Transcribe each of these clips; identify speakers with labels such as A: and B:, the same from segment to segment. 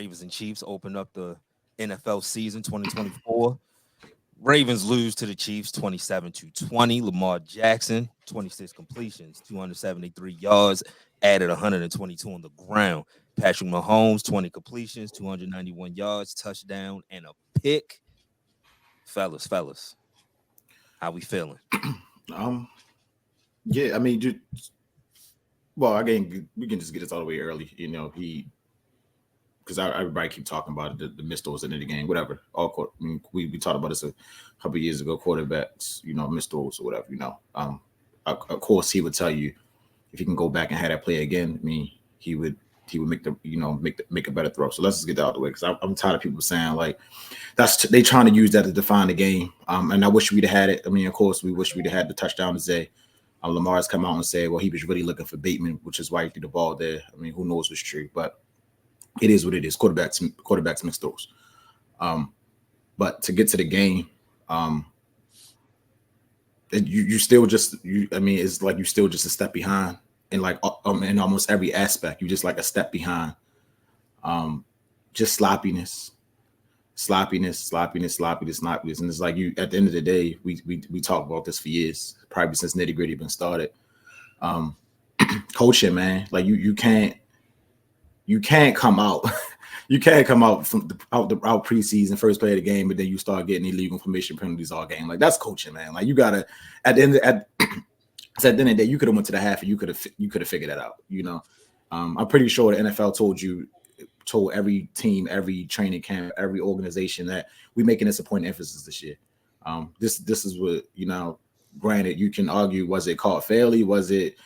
A: Ravens and Chiefs open up the NFL season 2024. Ravens lose to the Chiefs 27-20. Lamar Jackson, 26 completions, 273 yards, added 122 on the ground. Patrick Mahomes, 20 completions, 291 yards, touchdown, and a pick. Fellas, how we feeling?
B: Yeah, I mean, well, again, we can just get this all the way early. Because everybody keep talking about it, the missed throws in the game, whatever. We talked about this a couple of years ago. Quarterbacks, missed throws or whatever. Of course, he would tell you if he can go back and have that play again. I mean, he would make make a better throw. So let's just get that out of the way because I'm tired of people saying like they trying to use that to define the game. And I wish we'd have had it. I mean, of course, we wish we'd have had the touchdown today. Lamar's come out and said, well, he was really looking for Bateman, which is why he threw the ball there. I mean, who knows what's true, but it is what it is. Quarterbacks mix throws. But to get to the game, you still just I mean, it's like you still just a step behind in like in almost every aspect. You just like a step behind. Just sloppiness. And it's like you at the end of the day, we talk about this for years, probably since Nitty Gritty been started. Coaching, man, like you can't come out. You can't come out from out preseason first play of the game, but then you start getting illegal permission penalties all game. Like that's coaching, man. Like you gotta at the end of the day, you could have went to the half and you could have figured that out. I'm pretty sure the NFL told every team, every training camp, every organization that we making this a point of emphasis this year. This is what Granted, you can argue, was it called fairly? Was it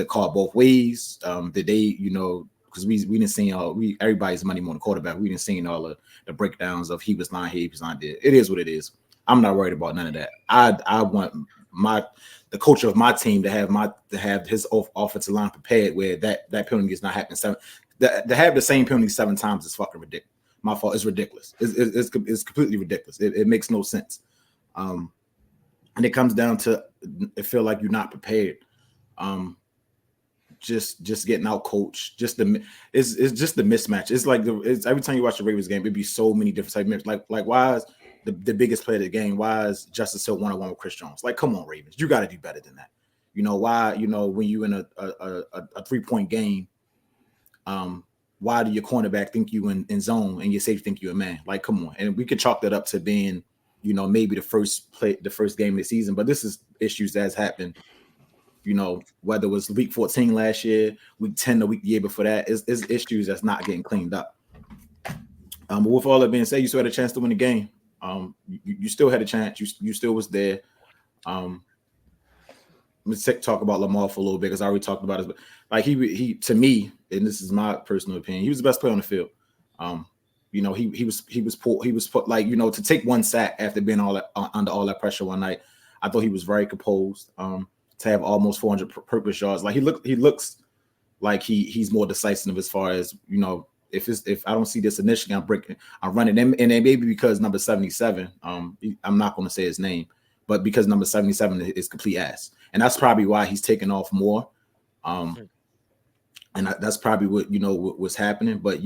B: called both ways? Did they, because we didn't see everybody's money on the quarterback. We didn't see all the breakdowns of he was lying here, he was not there. It is what it is. I'm not worried about none of that. I want the coach of my team to have his offensive line prepared where that penalty is not happening. To have the same penalty 7 times is fucking ridiculous. My fault. It's ridiculous. It's completely ridiculous. It makes no sense. And it comes down to it feel like you're not prepared. Just getting out coached. It's just the mismatch. It's like every time you watch the Ravens game, it'd be so many different types of like why is the biggest player of the game? Why is Justice Hill 1-on-1 with Chris Jones? Like, come on, Ravens, you got to do better than that. Why? When you in a 3-point game, why do your cornerback think you in zone and your safety think you a man? Like, come on. And we could chalk that up to being, maybe the first game of the season, but this is issues that's happened. Whether it was week 14 last year, week 10 the year before that, is issues that's not getting cleaned up. But with all that being said, you still had a chance to win the game. You still had a chance. You still was there. Let's talk about Lamar for a little bit because I already talked about it. But like he to me, and this is my personal opinion, he was the best player on the field. He was put like to take one sack after being under all that pressure one night. I thought he was very composed. To have almost 400 purpose yards, like he looks like he's more decisive as far as if I don't see this initially, I'm running, and then maybe because number 77, I'm not going to say his name, but because number 77 is complete ass, and that's probably why he's taking off more, and that's probably what what's happening. But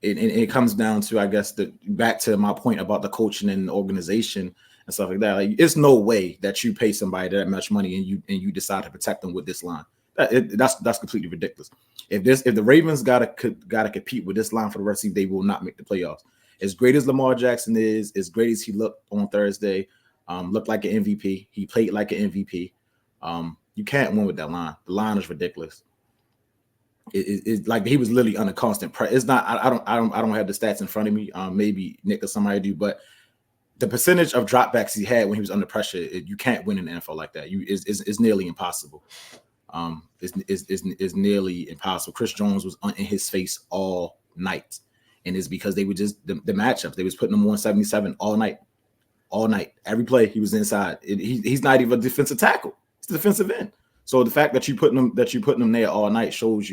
B: it comes down to, I guess, back to my point about the coaching and the organization and stuff like that. Like, it's no way that you pay somebody that much money and you decide to protect them with this line. That's completely ridiculous. If the Ravens gotta compete with this line for the rest of the day, they will not make the playoffs. As great as Lamar Jackson is, as great as he looked on Thursday, looked like an MVP. He played like an MVP. You can't win with that line. The line is ridiculous. It's like he was literally under constant pressure. It's not. I don't have the stats in front of me. Maybe Nick or somebody do, but the percentage of dropbacks he had when he was under pressure, you can't win in the NFL like that. It's nearly impossible. It's nearly impossible. Chris Jones was in his face all night, and it's because they were just the matchups. They was putting him on 77 all night. Every play he was inside. He's not even a defensive tackle. It's the defensive end. So the fact that you putting them there all night shows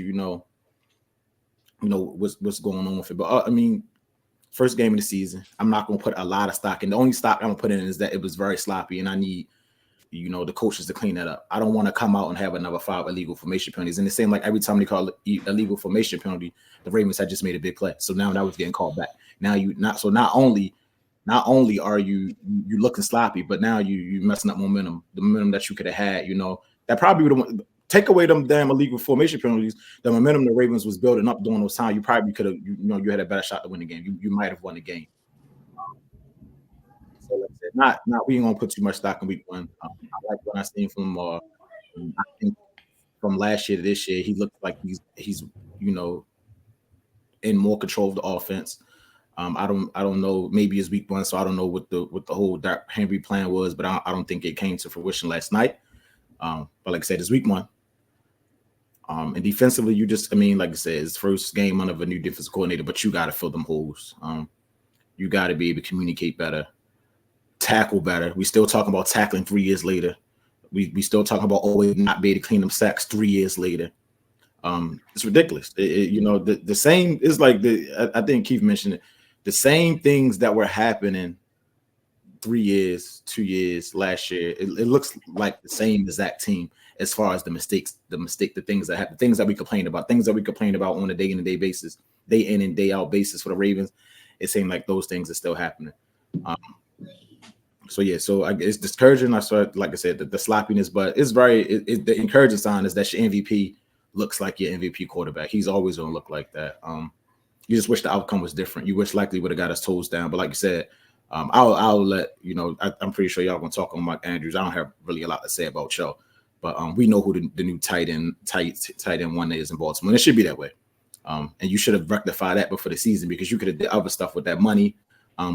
B: what's going on with it. But I mean, first game of the season, I'm not going to put a lot of stock in. The only stock I'm going to put in is that it was very sloppy, and I need the coaches to clean that up. I don't want to come out and have another 5 illegal formation penalties. And it seemed like every time they call it illegal formation penalty, the Ravens had just made a big play. So now that was getting called back. Now not only are you looking sloppy, but now you messing up momentum, the momentum that you could have had. That probably would have take away them damn illegal formation penalties. The momentum the Ravens was building up during those times, you probably could have, you had a better shot to win the game. You might have won the game. So like I said, not we ain't gonna put too much stock in week 1. I like what I seen from I think from last year to this year, he looked like he's in more control of the offense. I don't know. Maybe it's week 1, so I don't know what the whole Derrick Henry plan was, but I don't think it came to fruition last night. But like I said, it's week 1. And defensively, like I said, it's first game under a new defensive coordinator, but you got to fill them holes. You got to be able to communicate better, tackle better. We still talking about tackling 3 years later. We still talking about always not be able to clean them sacks 3 years later. It's ridiculous. The same is like I think Keith mentioned it. The same things that were happening 3 years, 2 years, last year. It looks like the same exact team as far as the things that happen, things that we complain about on a day in and day basis, day in and day out basis for the Ravens. It seemed like those things are still happening. So it's discouraging. Like I said, the sloppiness, but it's the encouraging sign is that your MVP looks like your MVP quarterback. He's always going to look like that. You just wish the outcome was different. You wish likely would have got his toes down. But like you said, I'll let I'm pretty sure y'all gonna talk on Mike Andrews. I don't have really a lot to say about y'all, but we know who the new tight end 1 is in Baltimore. And it should be that way. And you should have rectified that before the season, because you could have did other stuff with that money,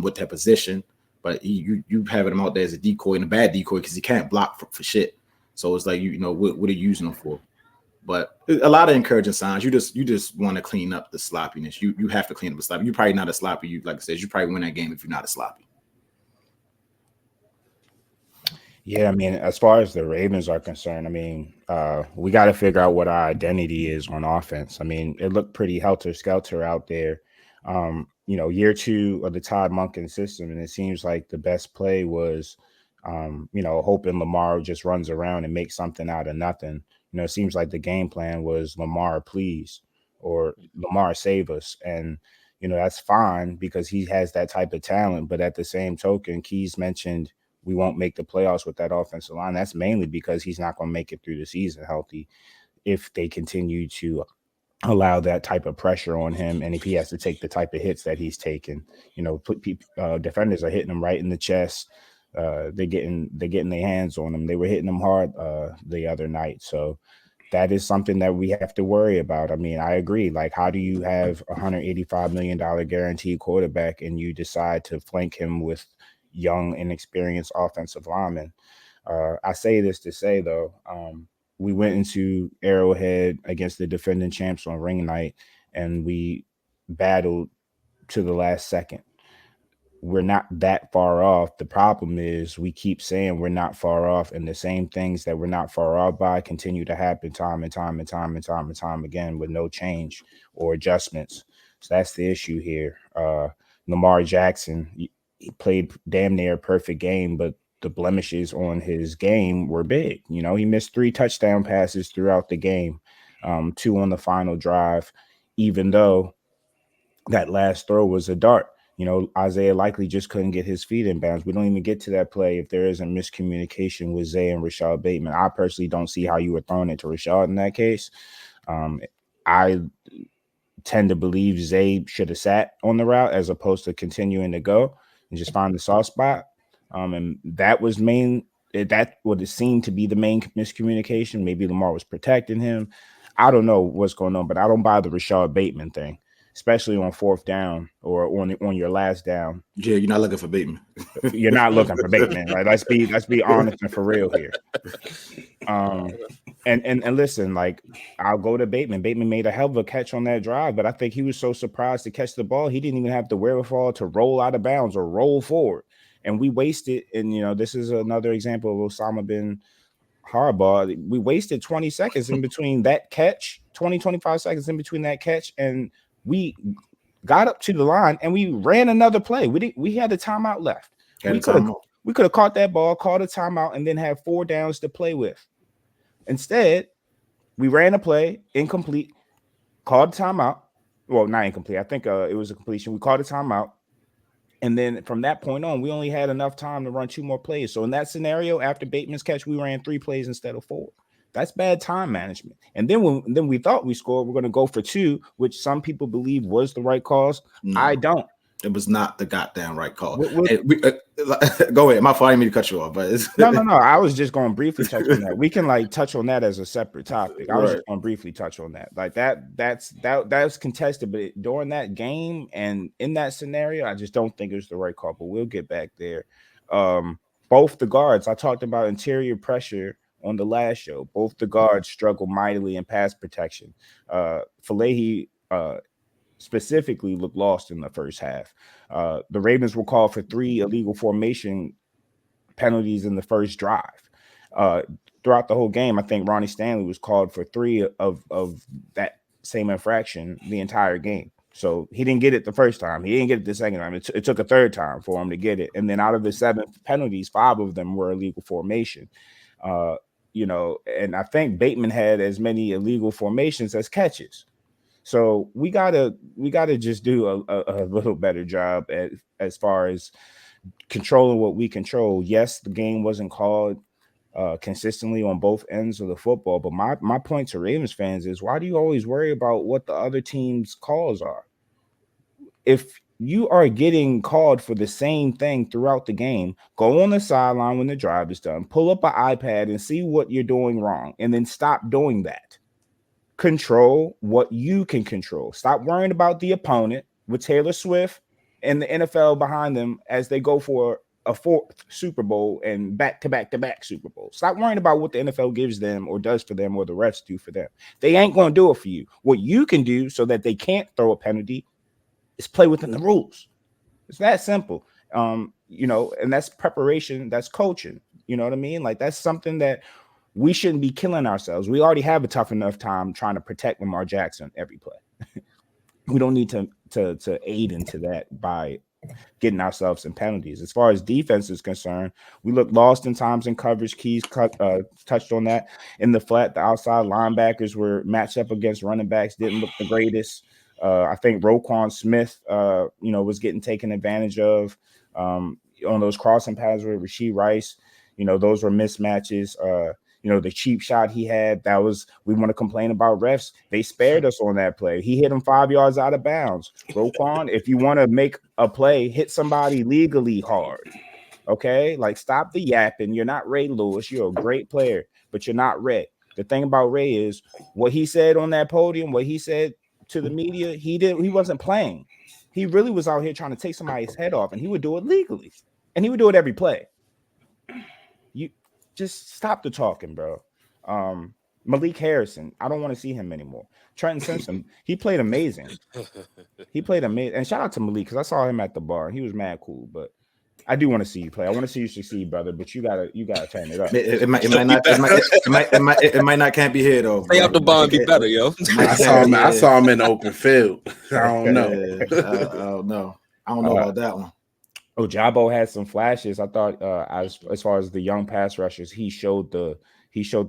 B: with that position. But you having him out there as a decoy, and a bad decoy, because he can't block for shit. So it's like what are you using him for? But a lot of encouraging signs. You just want to clean up the sloppiness. You have to clean up the sloppy. You're probably not a sloppy. Like I said, you probably win that game if you're not a sloppy.
C: Yeah, I mean, as far as the Ravens are concerned, we got to figure out what our identity is on offense. I mean, it looked pretty helter-skelter out there. Year 2 of the Todd Monken system, and it seems like the best play was, hoping Lamar just runs around and makes something out of nothing. It seems like the game plan was Lamar, please, or Lamar, save us. And, that's fine because he has that type of talent. But at the same token, Keys mentioned we won't make the playoffs with that offensive line. That's mainly because he's not going to make it through the season healthy if they continue to allow that type of pressure on him, and if he has to take the type of hits that he's taken. Defenders are hitting him right in the chest. They're getting their hands on him. They were hitting him hard the other night. So that is something that we have to worry about. I mean, I agree. Like, how do you have a $185 million guaranteed quarterback and you decide to flank him with young, inexperienced offensive linemen? I say this to say, though, we went into Arrowhead against the defending champs on ring night, and we battled to the last second. We're not that far off. The problem is we keep saying we're not far off, and the same things that we're not far off by continue to happen time and time again with no change or adjustments. So that's the issue here. Lamar Jackson, he played damn near a perfect game, but the blemishes on his game were big. He missed 3 touchdown passes throughout the game, 2 on the final drive, even though that last throw was a dart. Isaiah likely just couldn't get his feet in bounds. We don't even get to that play if there isn't miscommunication with Zay and Rashad Bateman. I personally don't see how you were throwing it to Rashad in that case. I tend to believe Zay should have sat on the route as opposed to continuing to go and just find the soft spot. And that was that would seem to be the main miscommunication. Maybe Lamar was protecting him. I don't know what's going on, but I don't buy the Rashad Bateman thing, especially on 4th down or on your last down.
B: Yeah, you're not looking for Bateman.
C: You're not looking for Bateman, right? Let's be honest and for real here. And listen, like, I'll go to Bateman. Bateman made a hell of a catch on that drive, but I think he was so surprised to catch the ball, he didn't even have the wherewithal to roll out of bounds or roll forward. And we wasted, and this is another example of Osama bin Harbaugh. We wasted 20 seconds in between that catch, 25 seconds in between that catch, and we got up to the line and we ran another play. We had a timeout left. We could have caught that ball, called a timeout, and then had 4 downs to play with. Instead, we ran a play, incomplete, called a timeout. Well, not incomplete. I think it was a completion. We called a timeout. And then from that point on, we only had enough time to run 2 more plays. So in that scenario, after Bateman's catch, we ran 3 plays instead of 4. That's bad time management. And then when we thought we scored, we're going to go for 2, which some people believe was the right cause.
B: No,
C: I don't.
B: It was not the goddamn right call. Go ahead. My fault. I didn't mean to cut you off, but
C: No. I was just going to briefly touch on that. We can like touch on that as a separate topic. I was
B: Right.
C: just going to briefly touch on that. Like that's contested, but during that game and in that scenario, I just don't think it was the right call. But we'll get back there. Both the guards, I talked about interior pressure on the last show. Both the guards struggle mightily in pass protection. Falehi specifically looked lost in the first half. The Ravens were called for 3 illegal formation penalties in the first drive. Throughout the whole game, I think Ronnie Stanley was called for 3 of that same infraction the entire game. So he didn't get it the first time. He didn't get it the second time. It took a third time for him to get it. And then out of the 7 penalties, 5 of them were illegal formation. And I think Bateman had as many illegal formations as catches. So we gotta just do a little better job as far as controlling what we control. Yes, the game wasn't called consistently on both ends of the football, but my point to Ravens fans is, why do you always worry about what the other team's calls are? If you are getting called for the same thing throughout the game, go on the sideline when the drive is done, pull up an iPad and see what you're doing wrong, and then stop doing that. Control what you can control. Stop worrying about the opponent with Taylor Swift and the NFL behind them as they go for a 4th Super Bowl and back-to-back Super Bowls. Stop worrying about what the NFL gives them or does for them or the refs do for them. They ain't going to do it for you. What you can do so that they can't throw a penalty is play within the rules. It's that simple. And that's preparation. That's coaching. You know what I mean? Like, that's something that we shouldn't be killing ourselves. We already have a tough enough time trying to protect Lamar Jackson every play. We don't need to aid into that by getting ourselves in penalties. As far as defense is concerned, we look lost in times in coverage. Keys touched on that. In the flat, the outside linebackers were matched up against running backs, didn't look the greatest. I think Roquan Smith, was getting taken advantage of on those crossing paths with Rashee Rice. Those were mismatches. The cheap shot he had, we want to complain about refs. They spared us on that play. He hit him 5 yards out of bounds. Roquan, if you want to make a play, hit somebody legally hard. Okay? Like, stop the yapping. You're not Ray Lewis. You're a great player, but you're not Ray. The thing about Ray is what he said on that podium, what he said to the media, he wasn't playing. He really was out here trying to take somebody's head off, and he would do it legally. And he would do it every play. You just stop the talking, bro. Malik Harrison, I don't want to see him anymore. Trenton Simpson, he played amazing. And shout out to Malik, because I saw him at the bar. He was mad cool, but I do want to see you play. I want to see you succeed, brother. But you gotta turn it up.
B: It might not can't be here though.
A: Stay up the bar and be better, yo.
D: I saw him in the open field. I don't know.
B: I don't know about that one.
C: Jabo had some flashes. I thought as far as the young pass rushers, he showed the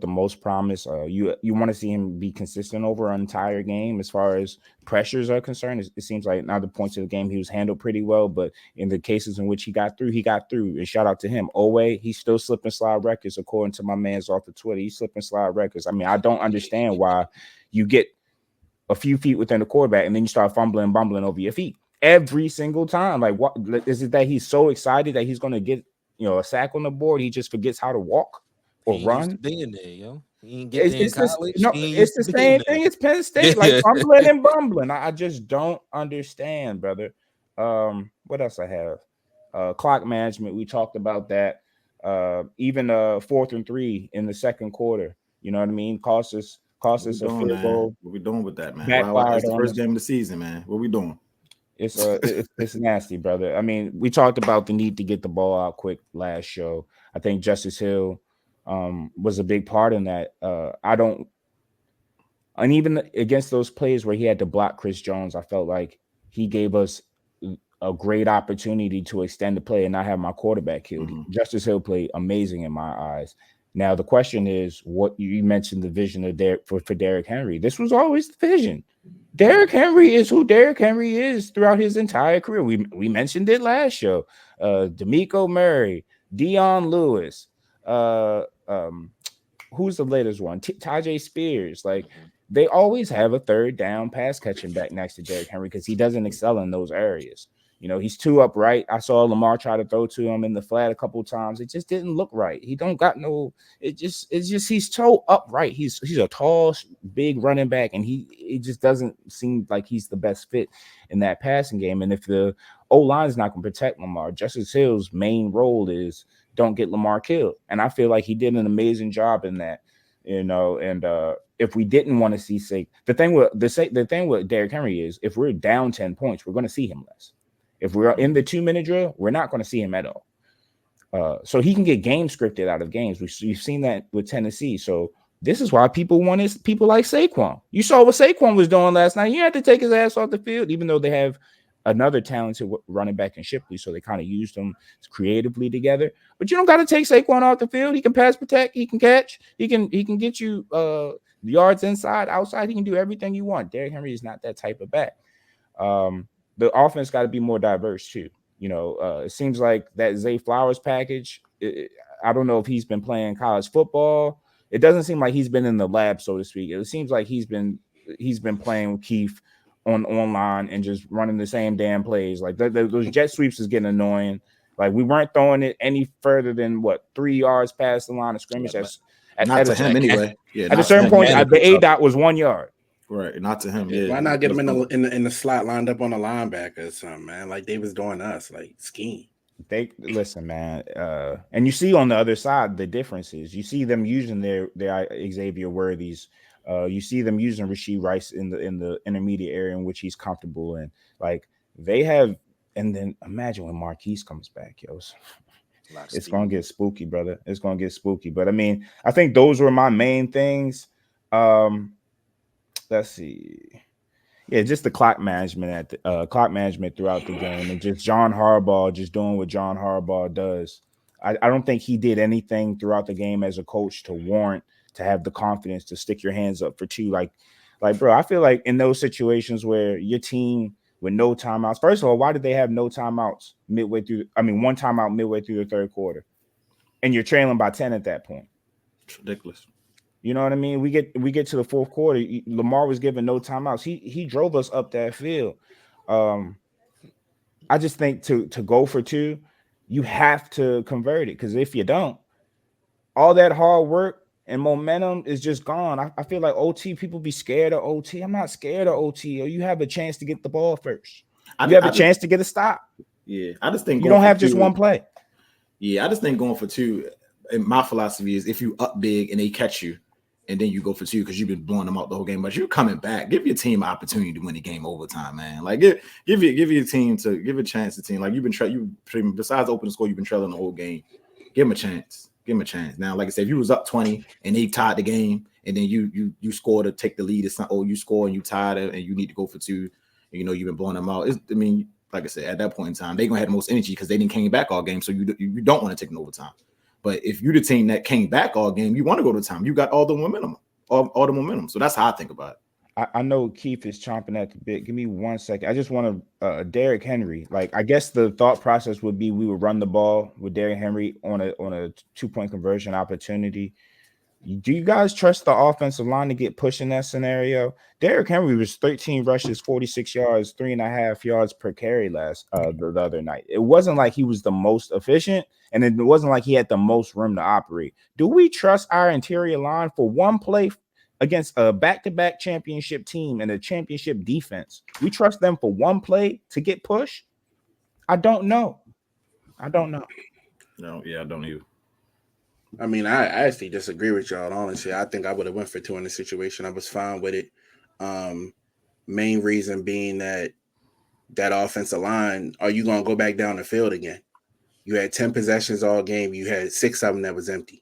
C: most promise. You want to see him be consistent over an entire game as far as pressures are concerned. It seems like now the points of the game he was handled pretty well, but in the cases in which he got through. And shout out to him. Owe, he's still slipping slide records according to my man's off the Twitter. He's slipping slide records. I mean, I don't understand why you get a few feet within the quarterback and then you start bumbling over your feet every single time. Like, what is it that he's so excited that he's going to get a sack on the board? He just forgets how to walk or run.
A: Being there, yo. He ain't getting in college.
C: It's the same thing as Penn State, like fumbling and bumbling. I just don't understand, brother. What else I have? Clock management. We talked about that. Even 4th and 3 in the second quarter. You know what I mean? Cost us a field goal.
B: What we doing with that, man? It's the first game of the season, man. What we doing?
C: It's nasty, brother. I mean, we talked about the need to get the ball out quick last show. I think Justice Hill was a big part in that. Even against those plays where he had to block Chris Jones, I felt like he gave us a great opportunity to extend the play and not have my quarterback killed.
B: Mhm.
C: Justice Hill played amazing in my eyes. Now the question is, what you mentioned the vision of for Derrick Henry. This was always the vision. Derrick Henry is who Derrick Henry is throughout his entire career. We mentioned it last show. DeMeco Murray, Dion Lewis, who's the latest one? Tajay Spears. Like they always have a third down pass catching back next to Derrick Henry because he doesn't excel in those areas. You know, he's too upright. I saw Lamar try to throw to him in the flat a couple of times. It just didn't look right. He don't got no. It's just he's so upright. He's a tall, big running back, and it just doesn't seem like he's the best fit in that passing game. And if the O-line is not going to protect Lamar, Justice Hill's main role is don't get Lamar killed. And I feel like he did an amazing job in that, you know. And if we didn't want to see the thing with Derrick Henry is if we're down 10 points, we're going to see him less. If we're in the 2-minute drill, we're not going to see him at all. So he can get game scripted out of games. We've seen that with Tennessee. So this is why people wanted people like Saquon. You saw what Saquon was doing last night. You had to take his ass off the field, even though they have another talented running back in Shipley, so they kind of used them creatively together. But you don't got to take Saquon off the field. He can pass protect. He can catch. He can get you yards inside, outside. He can do everything you want. Derrick Henry is not that type of back. The offense got to be more diverse too. You know, it seems like that Zay Flowers package. I don't know if he's been playing college football. It doesn't seem like he's been in the lab, so to speak. It seems like he's been playing with Keith online and just running the same damn plays. Like those jet sweeps is getting annoying. Like we weren't throwing it any further than 3 yards past the line of scrimmage.
B: Not to him anyway. Yeah,
C: at a certain point, the A dot was 1 yard.
B: Right, not to him. Yeah,
D: why not get him in the slot lined up on the linebacker or something, man? Like they was doing us, like scheme.
C: They listen, man, and you see on the other side the differences. You see them using their Xavier Worthies. You see them using Rashee Rice in the intermediate area in which he's comfortable in. Like they have, and then imagine when Marquise comes back, yo. It's gonna get spooky, brother. It's gonna get spooky. But I mean, I think those were my main things. Let's see. Yeah, just the clock management throughout the game, and just John Harbaugh just doing what John Harbaugh does. I don't think he did anything throughout the game as a coach to warrant to have the confidence to stick your hands up for 2. Like, bro, I feel like in those situations where your team with no timeouts. First of all, why did they have no timeouts midway through? I mean, one timeout midway through the third quarter, and you're trailing by 10 at that point.
B: It's ridiculous.
C: You know what I mean? We get to the fourth quarter. Lamar was given no timeouts. He drove us up that field. I just think to go for 2, you have to convert it, because if you don't, all that hard work and momentum is just gone. I feel like OT, people be scared of OT. I'm not scared of OT. Or you have a chance to get the ball first. You have a chance to get a stop.
B: Yeah, I just think
C: you don't have just one play.
B: Yeah, I just think going for 2. And my philosophy is if you up big and they catch you, and then you go for 2 because you've been blowing them out the whole game, but you're coming back. Give your team an opportunity to win the game overtime, man. Like give your team to give a chance to team. Like besides opening score, you've been trailing the whole game. Give them a chance. Give them a chance. Now, like I said, if you was up 20 and they tied the game, and then you score to take the lead, it's not you score and you tied it and you need to go for 2. And you know you've been blowing them out. Like I said, at that point in time, they're gonna have the most energy because they didn't came back all game. So you don't want to take an overtime. But if you're the team that came back all game, you want to go to time. You got all the momentum, all the momentum. So that's how I think about it.
C: I know Keith is chomping at the bit. Give me 1 second. I just want to Derrick Henry. Like, I guess the thought process would be we would run the ball with Derrick Henry on a 2-point conversion opportunity. Do you guys trust the offensive line to get pushed in that scenario? Derrick Henry was 13 rushes, 46 yards, 3.5 yards per carry the other night. It wasn't like he was the most efficient, and it wasn't like he had the most room to operate. Do we trust our interior line for one play against a back-to-back championship team and a championship defense? We trust them for one play to get pushed? I don't know.
B: No, yeah, I don't either.
D: I mean, I actually disagree with y'all. Honestly, I think I would have went for 2 in this situation. I was fine with it. Main reason being that offensive line, are you going to go back down the field again? You had 10 possessions all game. You had 6 of them that was empty.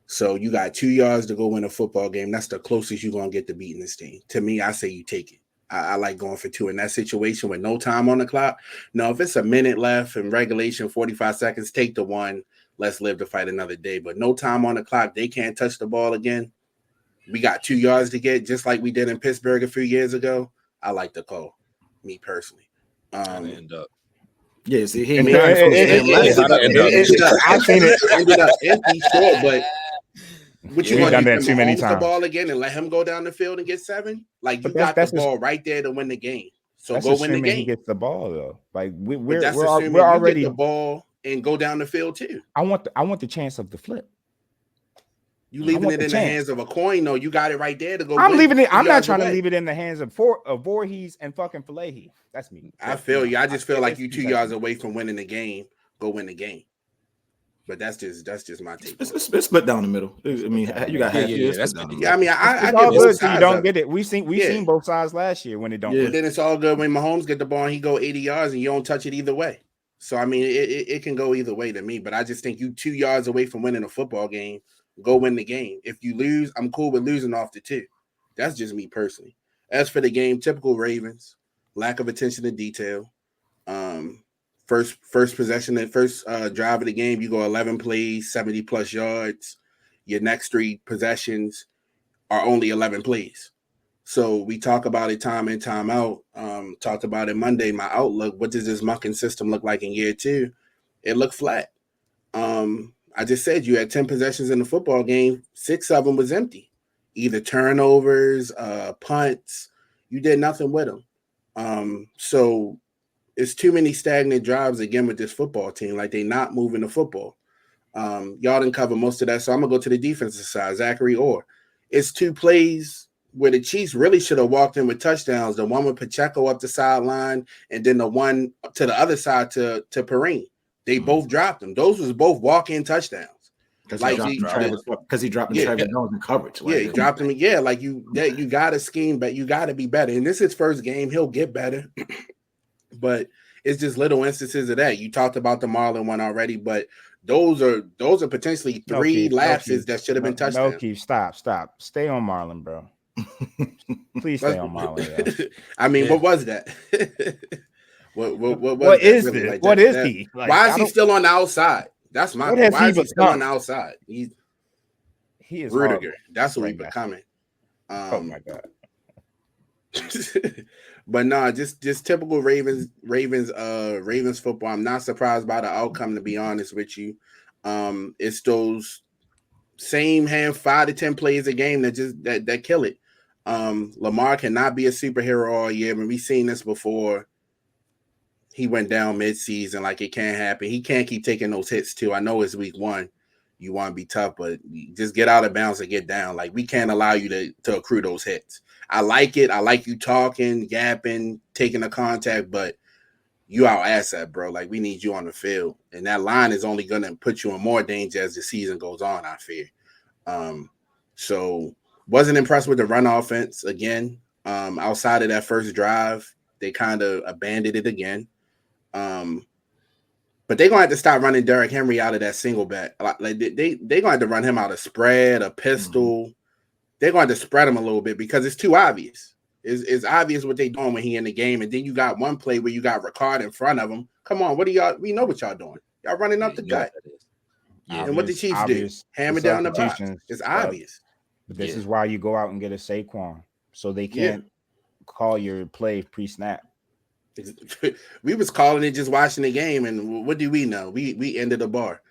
D: So you got 2 yards to go win a football game. That's the closest you're going to get to beating this team. To me, I say you take it. I like going for 2 in that situation with no time on the clock. No, if it's a minute left in regulation, 45 seconds, take the 1. Let's live to fight another day. But no time on the clock. They can't touch the ball again. We got 2 yards to get, just like we did in Pittsburgh a few years ago. I like the call, me personally.
A: End up.
B: Yeah, see, he
C: I've seen it.
D: Ended up empty, short, but what you
C: We've
D: want to
C: done
D: do?
C: that too many
D: The
C: times.
D: ball again and let him go down the field and get 7? Like, you
C: But
D: got the
C: that's
D: ball right there to win the game. So
C: That's
D: go win the
C: assuming he
D: game.
C: gets the ball though. Like
D: But that's
C: we're
D: assuming
C: already
D: you get the ball and go down the field too.
C: I want the chance of the flip.
D: You leaving
C: want
D: it
C: the
D: in
C: chance.
D: the hands of a coin, though. You got it right there to go.
C: I'm leaving it. I'm not
D: yards
C: trying
D: away.
C: to leave it in the hands of Voorhees and fucking Falahi. That's me.
D: I feel you. I just feel like you 2 yards
C: me.
D: away from winning the game. Go win the game. But that's just my take.
B: It's split down the middle. I mean, you got half.
A: Yeah,
B: That's
A: that's
D: Yeah, I mean, I
C: It's
D: get
C: all
D: both
C: good so you
D: sides
C: don't
D: of
C: get
D: it.
C: it. We've seen both sides last year when it don't.
B: Yeah.
D: But then it's all good when Mahomes get the ball and he go 80 yards and you don't touch it either way. So I mean, it can go either way to me. But I just think you 2 yards away from winning a football game. Go win the game. If you lose, I'm cool with losing off the 2. That's just me personally. As for the game, typical Ravens, lack of attention to detail. First possession and first drive of the game, you go 11 plays, 70 plus yards. Your next 3 possessions are only 11 plays. So we talk about it time in, time out. Talked about it Monday, my outlook. What does this mucking system look like in year 2? It looked flat. I just said you had 10 possessions in the football game. 6 of them was empty. Either turnovers, punts. You did nothing with them. So it's too many stagnant drives again with this football team. Like, they not moving the football. Y'all didn't cover most of that, so I'm going to go to the defensive side. Zachary Orr. It's 2 plays where the Chiefs really should have walked in with touchdowns. The one with Pacheco up the sideline and then the one to the other side to Perrine. They both dropped them. Those was both walk-in touchdowns.
B: Because
D: Like,
B: he dropped Travis Jones in coverage.
D: Yeah, he dropped him. Yeah, like you got to scheme, but you got to be better. And this is his first game. He'll get better. But it's just little instances of that. You talked about the Marlon one already, but those are potentially 3 lapses that should have been touchdowns.
C: No, Keith, stop. Stay on Marlon, bro. Please stay on Marlon. Yeah.
D: I mean, what was that?
C: What is this? Like what is he?
D: Like, why is he still on the outside? That's my. Why is he still on the outside? He is Rudiger. Horrible. That's what we're becoming.
C: Oh my god.
D: But no, just typical Ravens football. I'm not surprised by the outcome, to be honest with you. It's those same 5 to 10 plays a game that kill it. Lamar cannot be a superhero all year. I mean, we've seen this before. He went down mid-season, like it can't happen. He can't keep taking those hits too. I know it's week 1. You want to be tough, but just get out of bounds and get down. Like, we can't allow you to accrue those hits. I like it. I like you talking, yapping, taking a contact, but you our asset, bro. Like, we need you on the field. And that line is only going to put you in more danger as the season goes on, I fear. So wasn't impressed with the run offense again. Outside of that first drive, they kind of abandoned it again. But they're going to have to stop running Derrick Henry out of that single back. Like they're going to have to run him out of spread, a pistol. Mm-hmm. They're going to spread him a little bit because it's too obvious. It's obvious what they're doing when he in the game. And then you got one play where you got Ricard in front of him. Come on, what are y'all? We know what y'all doing. Y'all running up the gut. And what the Chiefs do? Hammer down the box. It's obvious.
C: But this is why you go out and get a Saquon. So they can't call your play pre-snap.
D: We was calling it just watching the game, and what do we know? We ended the bar.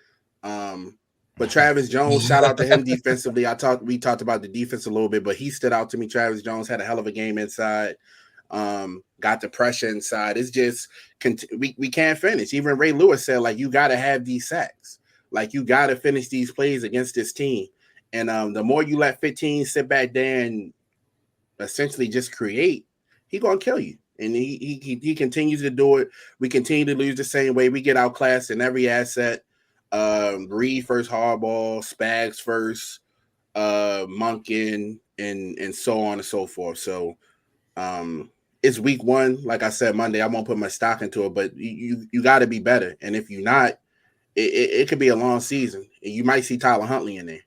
D: But Travis Jones, shout out to him defensively. We talked about the defense a little bit, but he stood out to me. Travis Jones had a hell of a game inside. Got the pressure inside. It's just we can't finish. Even Ray Lewis said, like, you got to have these sacks. Like, you got to finish these plays against this team. And the more you let 15 sit back there and essentially just create, he gonna kill you. And he continues to do it. We continue to lose the same way. We get outclassed in every asset. Reed first, Harbaugh, Spags first, Monken, and so on and so forth. So it's week 1. Like I said, Monday, I won't put my stock into it, but you got to be better. And if you're not, it could be a long season. And you might see Tyler Huntley in there.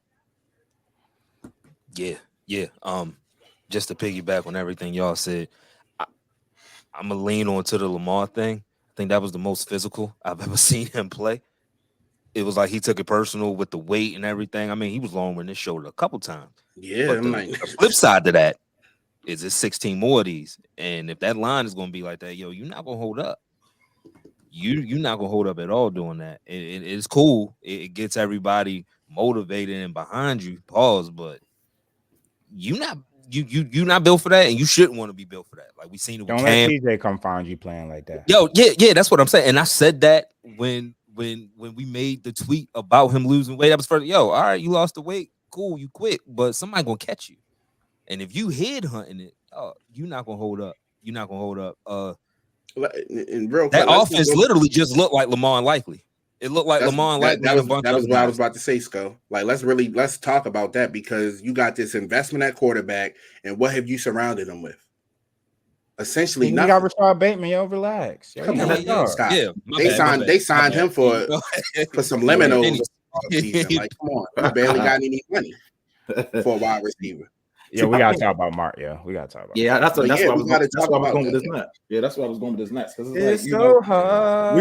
A: Yeah. Just to piggyback on everything y'all said, I'm gonna lean on to the Lamar thing. I think that was the most physical I've ever seen him play. It was like he took it personal with the weight and everything. I mean, he was long with his shoulder a couple times.
D: Yeah,
A: But
D: I'm
A: the,
D: like,
A: the flip side to that is it's 16 more of these. And if that line is gonna be like that, yo, you're not gonna hold up. You're not gonna hold up at all doing that. It's cool. It gets everybody motivated and behind you. Pause, but you not you not built for that, and you shouldn't want to be built for that. Like we seen it with
C: Don't let
A: Cam.
C: TJ come find you playing like that.
A: Yo, yeah, that's what I'm saying. And I said that when we made the tweet about him losing weight. I was first, yo, all right, you lost the weight, cool, you quit, but somebody gonna catch you. And if you head hunting it, you're not gonna hold up. You're not gonna hold up.
D: in real
A: That
D: quick,
A: offense literally just looked like Lamar and Likely. It looked like Lamar and Likely.
D: That was
A: what
D: I was about to say, Sco. Like, let's talk about that, because you got this investment at quarterback, and what have you surrounded him with? Essentially,
C: You
D: nothing.
C: got Rashad Bateman, yo, relax.
D: Come on, Scott.
A: Yeah,
D: they signed him for some lemon over season. Like, come on, we barely got any money for a wide receiver.
C: Yeah, we gotta talk about Mark. Yeah, we gotta talk about.
B: Yeah, that's what I was going with this
D: next.
B: next. Yeah, that's what I was going with this next. Because
C: It's
B: like,
C: so hard.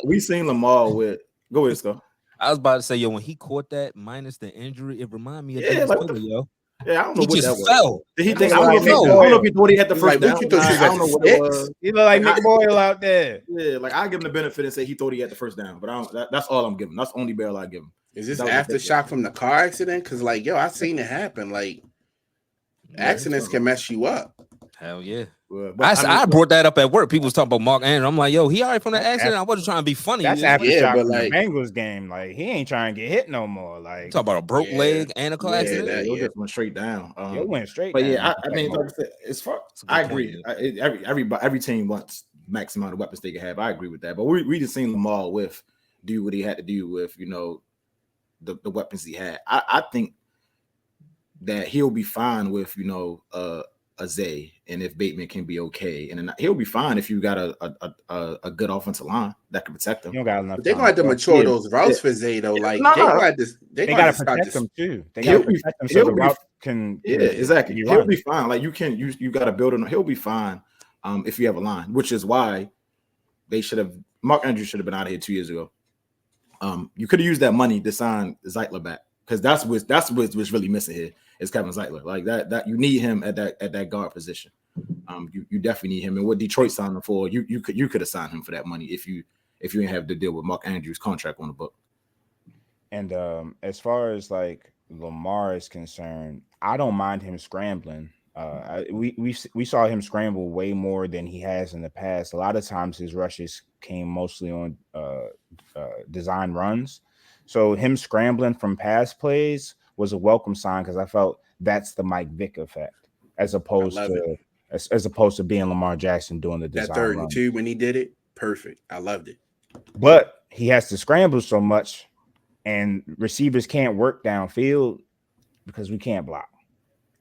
B: We seen Lamar with. Go ahead, Scott.
A: I was about to say, yo, when he caught that minus the injury, it reminded me of
B: Davis
A: Miller,
B: yo.
A: Yeah,
B: I don't know what
A: just
B: that
A: fell.
B: was. Did he think?
C: I
B: I don't know if he thought he had the first down.
D: What you thought
B: I don't know what it was.
C: He look like Nick Boyle out there.
B: Yeah, like I give him the benefit and say he thought he had the first down, but I don't. That's all I'm giving. That's the only barrel I give him.
D: Is this aftershock from the car accident? Because like, yo, I seen it happen. Like, accidents can mess you up.
A: Hell yeah.
B: But
A: I brought that up at work. People was talking about Mark Andrews. I'm like, yo, he all right from that accident. I wasn't trying to be funny.
C: That's aftershock
D: but
C: from
D: like
C: the Bengals game. Like, he ain't trying to get hit no more. Like,
A: talk about a broke leg and a car accident.
B: It just went straight down.
C: it went straight.
B: But
C: down.
B: yeah, I mean, like I said, it's far. I agree. Every team wants max amount of weapons they can have. I agree with that. But we just seen Lamar do what he had to do with the weapons he had. I think that he'll be fine with a Zay, and if Bateman can be okay, and then he'll be fine if you got a good offensive line that can protect him.
C: You don't got enough.
D: But they're gonna have to mature those routes for Zay though. Like they gotta protect
C: them too. They gotta protect them so the route can.
B: Yeah, exactly. He'll be fine. Like you got to build him. He'll be fine if you have a line, which is why Mark Andrews should have been out of here 2 years ago. You could have used that money to sign Zeitler back, because that's what's really missing here is Kevin Zeitler. Like that you need him at that guard position. You definitely need him. And what Detroit signed him for, you could have signed him for that money if you didn't have to deal with Mark Andrews' contract on the book.
C: And as far as like Lamar is concerned, I don't mind him scrambling. We saw him scramble way more than he has in the past. A lot of times his rushes came mostly on design runs. So him scrambling from pass plays was a welcome sign, because I felt that's the Mike Vick effect, as opposed to being Lamar Jackson doing the design.
D: That 3rd and 2 when he did it, perfect. I loved it.
C: But he has to scramble so much, and receivers can't work downfield because we can't block.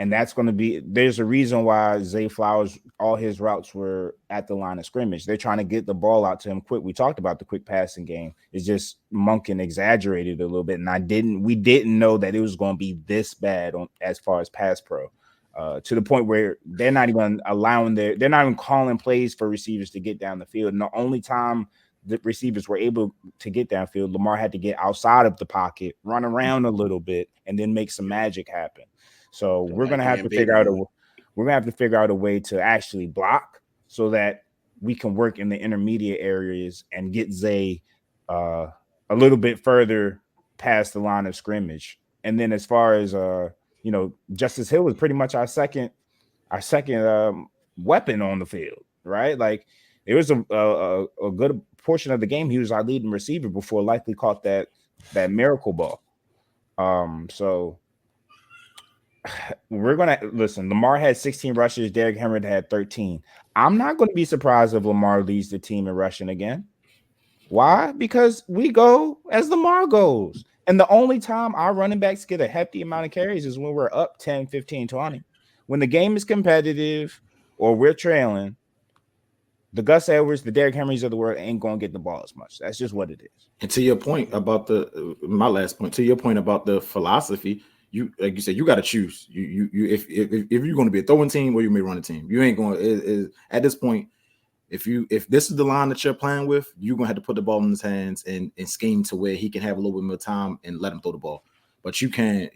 C: And that's going to be, there's a reason why Zay Flowers, all his routes were at the line of scrimmage. They're trying to get the ball out to him quick. We talked about the quick passing game. It's just Monken exaggerated a little bit. And we didn't know that it was going to be this bad as far as pass pro, to the point where they're not even they're not even calling plays for receivers to get down the field. And the only time the receivers were able to get downfield, Lamar had to get outside of the pocket, run around a little bit, and then make some magic happen. So we're gonna have to figure out a way to actually block so that we can work in the intermediate areas and get Zay a little bit further past the line of scrimmage. And then as far as Justice Hill was pretty much our second weapon on the field, right? Like it was a good portion of the game. He was our leading receiver before Likely caught that miracle ball. So we're gonna listen. Lamar had 16 rushes. Derrick Henry had 13. I'm not going to be surprised if Lamar leads the team in rushing again. Why? Because we go as Lamar goes. And the only time our running backs get a hefty amount of carries is when we're up 10, 15, 20. When the game is competitive or we're trailing, the Gus Edwards, the Derrick Henrys of the world ain't going to get the ball as much. That's just what it is.
B: And to your point about my last point, to your point about the philosophy, you like you said, you got to choose. If you're going to be a throwing team or you may run a team, you ain't going at this point. If this is the line that you're playing with, you're gonna have to put the ball in his hands and scheme to where he can have a little bit more time and let him throw the ball. But you can't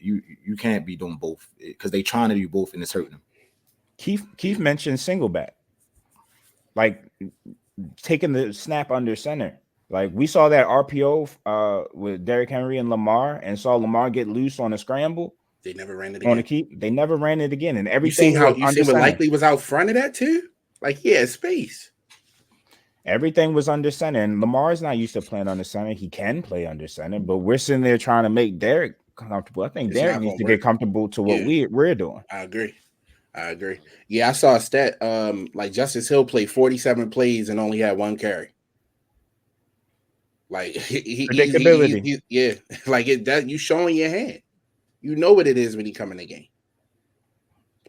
B: be doing both because they trying to do both and it's hurting them.
C: Keith mentioned single back, like taking the snap under center. Like we saw that RPO with Derrick Henry and Lamar, and saw Lamar get loose on a scramble.
D: They never ran it
C: on
D: again.
C: a keep. They never ran it again, and
D: You
C: everything.
D: seen what Likely was out front of that too. Like space.
C: Everything was under center, and Lamar's not used to playing under center. He can play under center, but we're sitting there trying to make Derrick comfortable. I think Derrick needs to get comfortable to what we're doing.
D: I agree. Yeah, I saw a stat. Like Justice Hill played 47 plays and only had 1 carry. Like
C: predictability.
D: Like that you showing your hand. You know what it is when he come in the game.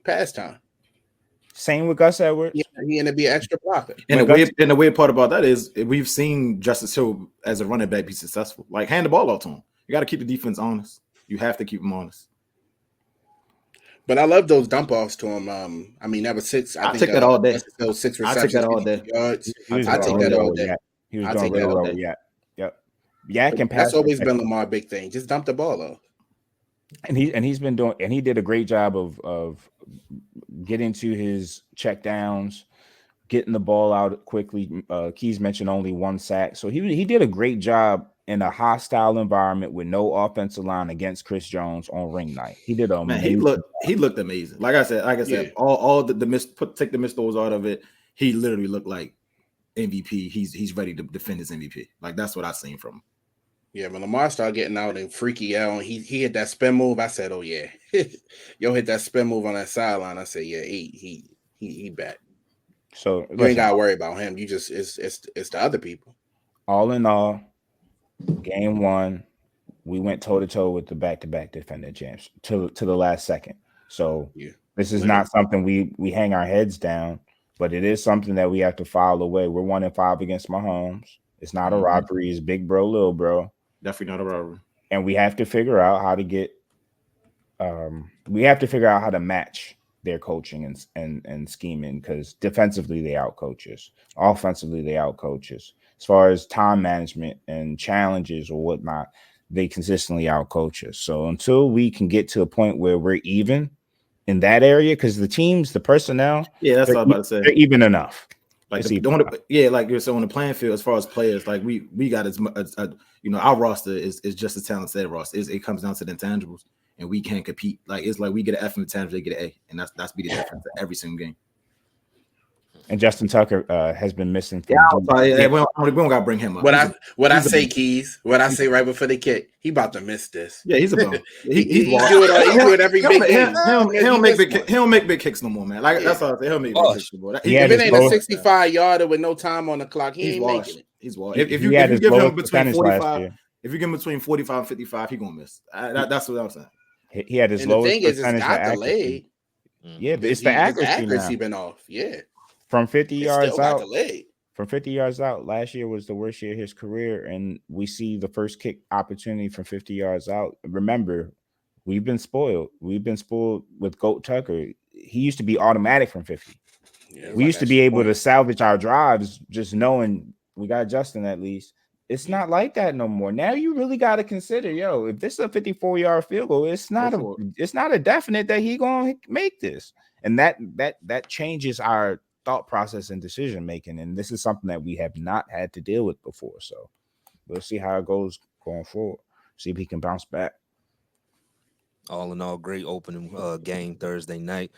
D: Pastime.
C: Same with Gus Edwards.
D: Yeah, he gonna be an extra blocker.
B: And the weird part about that is we've seen Justice Hill as a running back be successful. Like hand the ball out to him. You got to keep the defense honest. You have to keep them honest.
D: But I love those dump offs to him. I mean, that was 6. I think
B: take that all day.
D: Those 6 receptions.
B: I take that all day.
D: Yards. I take that all day.
C: He was doing really well. Yep. Yak and pass.
D: That's always been Lamar's big thing. Just dump the ball off.
C: And he did a great job of getting to his check downs, getting the ball out quickly. Keys mentioned only 1 sack, so he did a great job in a hostile environment with no offensive line against Chris Jones on ring night. He did
B: he looked amazing. Like I said, all the take the missed throws out of it. He literally looked like MVP. He's ready to defend his MVP. Like that's what I seen from him.
D: Yeah, when Lamar started getting out and freaky out, and he hit that spin move. I said, "Oh yeah, yo hit that spin move on that sideline." I said, "Yeah, he back."
C: So
D: you ain't gotta worry about him. You just it's the other people.
C: All in all, game 1, we went toe to toe with the back-to-back defending champs to the last second. So this is not something we hang our heads down, but it is something that we have to file away. We're 1-5 against Mahomes. It's not a robbery. It's big bro, little bro.
B: Definitely not a robbery.
C: And we have to figure out how to get. We have to figure out how to match their coaching and scheming, because defensively they outcoach us, offensively they outcoach us. As far as time management and challenges or whatnot, they consistently outcoach us. So until we can get to a point where we're even in that area, because the personnel,
B: that's what I'm about to say.
C: They're even enough.
B: Like like you're saying, on the playing field, as far as players, like we got as much, our roster is just as talented as their roster. It comes down to the intangibles, and we can't compete. Like it's like we get an F in the intangibles, they get an A, and that's be the difference every single game.
C: And Justin Tucker has been missing.
B: We don't got to bring him up.
D: What I say, Keys? What I say right before the kick? He about to miss this.
B: Yeah, he's a bum. He
D: do it every big game.
B: He don't make big kicks no more, man. Like that's all I say. He'll make big kicks no more.
D: If it ain't a 65-yarder with no time on the clock, he ain't making it.
B: He's washed. If you give him between 45, if you give him between 45 and 55, he gonna miss. That's what I'm saying.
C: He had his lowest
D: percentage.
C: The thing is, it's got delayed. Yeah, but it's the accuracy
D: been off. Yeah.
C: From 50 yards out, from 50 yards out, last year was the worst year of his career, and we see the first kick opportunity from 50 yards out. Remember, we've been spoiled. We've been spoiled with Goat Tucker. He used to be automatic from 50. Yeah, we used to be able to salvage our drives just knowing we got Justin at least. It's not like that no more. Now you really got to consider, if this is a 54-yard field goal, it's not a definite that he gonna make this, and that changes our thought process and decision making, and this is something that we have not had to deal with before. So we'll see how it goes going forward. See if he can bounce back.
A: All in all, great opening game Thursday night.